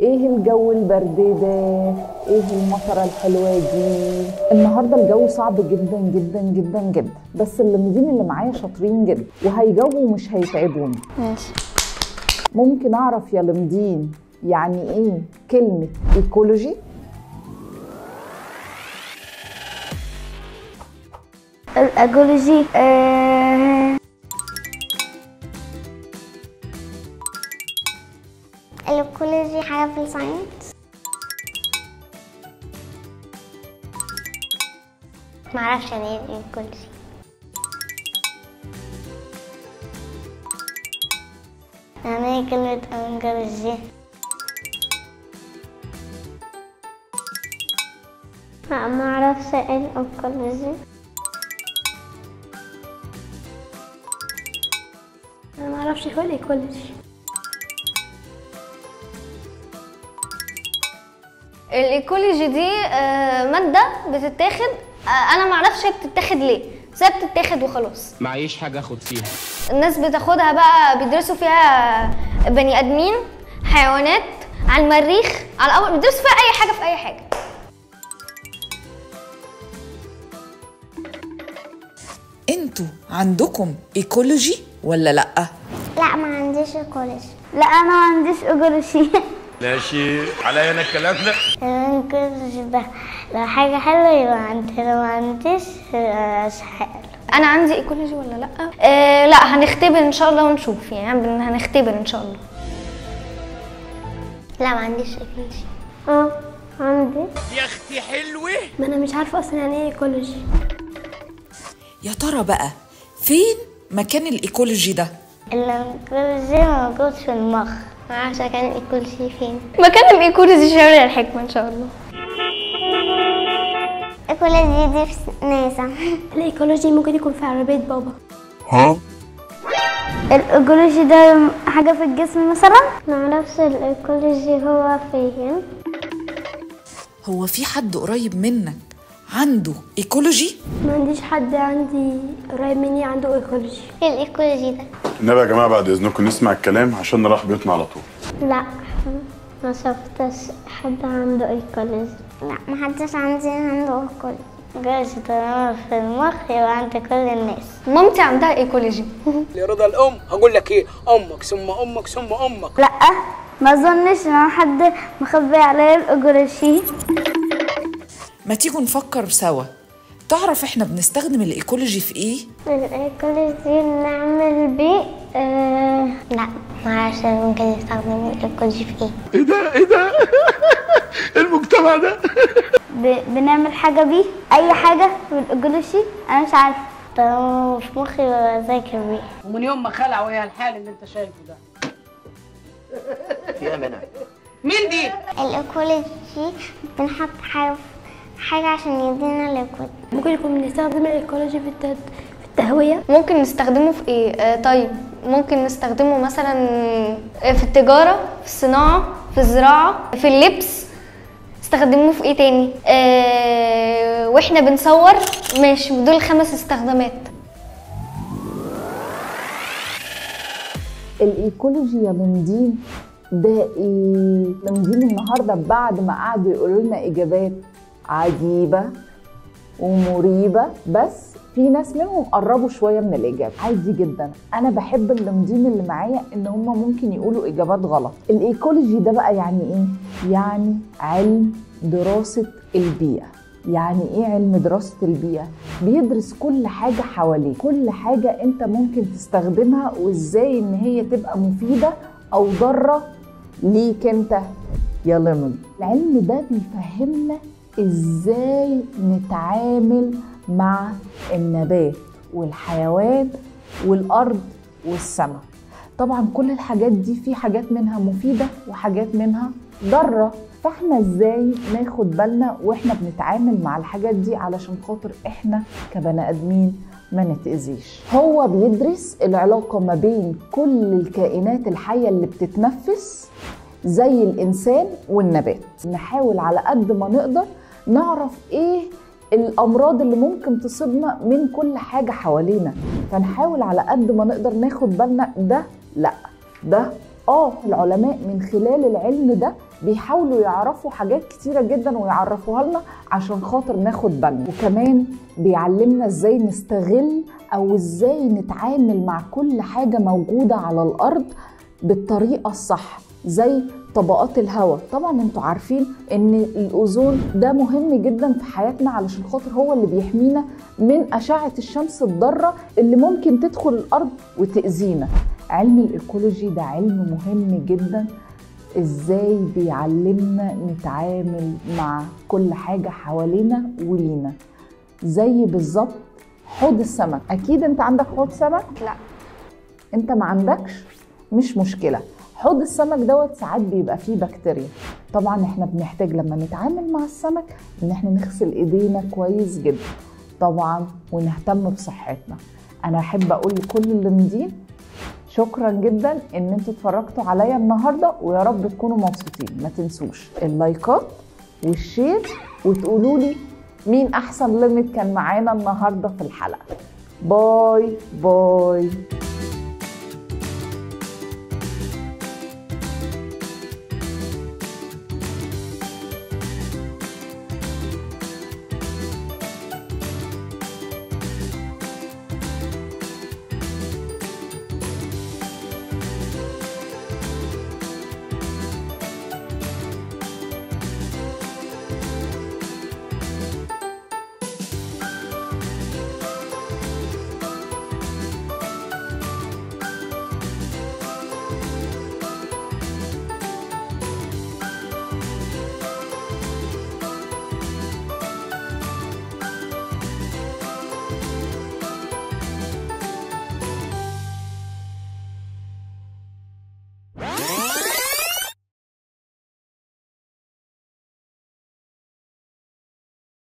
ايه الجو البرد ده؟ ايه المطره الحلوه دي؟ النهارده الجو صعب جدا جدا جدا جدا، بس اللمدين اللي معايا شاطرين جدا وهيجاوبوا ومش هيتعبوني. ماشي. ممكن اعرف يا لمدين يعني ايه كلمه ايكولوجي؟ الايكولوجي الايكولوجي حاجة في الساينس. معرفش يعني ايه الايكولوجي. يعني ايه كلمة ايكولوجي؟ لا معرفش ايه الايكولوجي. انا ما اعرفش هو الايكولوجي. الايكولوجي دي ماده بتتاخد، انا ما اعرفش هي بتتاخد ليه، بس هي بتتاخد وخلاص. معيش حاجه اخد فيها. الناس بتاخدها بقى بيدرسوا فيها بني ادمين، حيوانات، على المريخ، على القمر، بيدرسوا فيها اي حاجه في اي حاجه. انتوا عندكم ايكولوجي ولا لا؟ لا ما عنديش ايكولوجي. لا انا ما عنديش ايكولوجي. ماشي عليا انا الكلام ده. الايكولوجي ده لو حاجة حلوة يبقى عندي، لو ما عنديش مش حلو. انا عندي ايكولوجي ولا لا؟ لا، هنختبر ان شاء الله ونشوف، يعني هنختبر ان شاء الله. لا ما عنديش ايكولوجي. عندي. يا اختي حلوه. ما انا مش عارفه اصلا يعني ايه ايكولوجي. يا ترى بقى فين مكان الايكولوجي ده؟ الايكولوجي موجود في المخ. معرفش كان الايكولوجي فين. مكان الايكولوجي شارع الحكمه ان شاء الله. الايكولوجي دي في ناسا. الايكولوجي ممكن يكون في عربيه بابا. الايكولوجي ده حاجه في الجسم مثلا. معرفش الايكولوجي هو فين. هو في حد قريب منك عنده ايكولوجي؟ ما عنديش حد عندي قريب مني عنده ايكولوجي. ايه الايكولوجي ده؟ النبي يا جماعه بعد اذنكم نسمع الكلام عشان نروح بيوتنا على طول. لا ما شفتش حد عنده ايكولوجي. لا ما حدش عنده ايكولوجي. جايز طالما في المخ يبقى عند كل الناس. مامتي عندها ايكولوجي. لرضا الام هقول لك ايه، امك ثم امك ثم امك. لا ما اظنش ان حد مخبي عليا الايكولوجي. ما تيجوا نفكر سوا. تعرف احنا بنستخدم الايكولوجي في ايه؟ الايكولوجي نعمل بيه لا معرفش ممكن نستخدم الايكولوجي في ايه. ايه ده ايه ده؟ المجتمع ده. بنعمل حاجه بيه، اي حاجه بالايكولوجي. انا مش عارفه. طالما في مخي بذاكر بيه. ومن يوم ما خلعوا هي الحال اللي انت شايفه ده. يا منى مين دي؟ الايكولوجي بنحط حاجة عشان يدينا الايكولوجي. ممكن يكون بنستخدم الايكولوجي في التهويه. ممكن نستخدمه في ايه؟ طيب ممكن نستخدمه مثلا في التجاره، في الصناعه، في الزراعه، في اللبس. استخدموه في ايه تاني؟ واحنا بنصور. ماشي، دول 5 استخدامات. الايكولوجي يا لمدين ده ايه؟ لمدين النهارده بعد ما قعدوا يقولوا لنا اجابات عجيبه ومريبه، بس في ناس منهم قربوا شويه من الاجابه. عادي جدا، انا بحب اللمدين اللي معايا ان هم ممكن يقولوا اجابات غلط. الايكولوجي ده بقى يعني ايه؟ يعني علم دراسه البيئه. يعني ايه علم دراسه البيئه؟ بيدرس كل حاجه حواليك، كل حاجه انت ممكن تستخدمها وازاي ان هي تبقى مفيده او ضاره ليك انت يا لمد. العلم ده بيفهمنا ازاي نتعامل مع النبات والحيوان والارض والسماء. طبعا كل الحاجات دي في حاجات منها مفيده وحاجات منها ضاره، فاحنا ازاي ناخد بالنا واحنا بنتعامل مع الحاجات دي علشان خاطر احنا كبني ادمين ما نتأذيش. هو بيدرس العلاقه ما بين كل الكائنات الحيه اللي بتتنفس زي الانسان والنبات. نحاول على قد ما نقدر نعرف ايه الامراض اللي ممكن تصيبنا من كل حاجه حوالينا، فنحاول على قد ما نقدر ناخد بالنا. ده لا، ده العلماء من خلال العلم ده بيحاولوا يعرفوا حاجات كتيرة جدا ويعرفوها لنا عشان خاطر ناخد بالنا. وكمان بيعلمنا ازاي نستغل او ازاي نتعامل مع كل حاجة موجودة على الارض بالطريقة الصح، زي طبقات الهواء. طبعا انتوا عارفين ان الاوزون ده مهم جدا في حياتنا علشان خاطر هو اللي بيحمينا من اشعة الشمس الضارة اللي ممكن تدخل الارض وتأذينا. علم الايكولوجي ده علم مهم جدا، ازاي بيعلمنا نتعامل مع كل حاجة حوالينا ولينا. زي بالظبط حوض السمك. اكيد انت عندك حوض سمك؟ لا. انت ما عندكش؟ مش مشكلة. حوض السمك دوت ساعات بيبقى فيه بكتيريا. طبعا احنا بنحتاج لما نتعامل مع السمك ان احنا نغسل ايدينا كويس جدا طبعا ونهتم بصحتنا. انا احب اقول لكل اللي مدين شكرا جدا ان انتوا اتفرجتوا عليا النهارده، ويا رب تكونوا مبسوطين. ما تنسوش اللايكات والشير، وتقولوا لي مين احسن ليميت كان معانا النهارده في الحلقه. باي باي.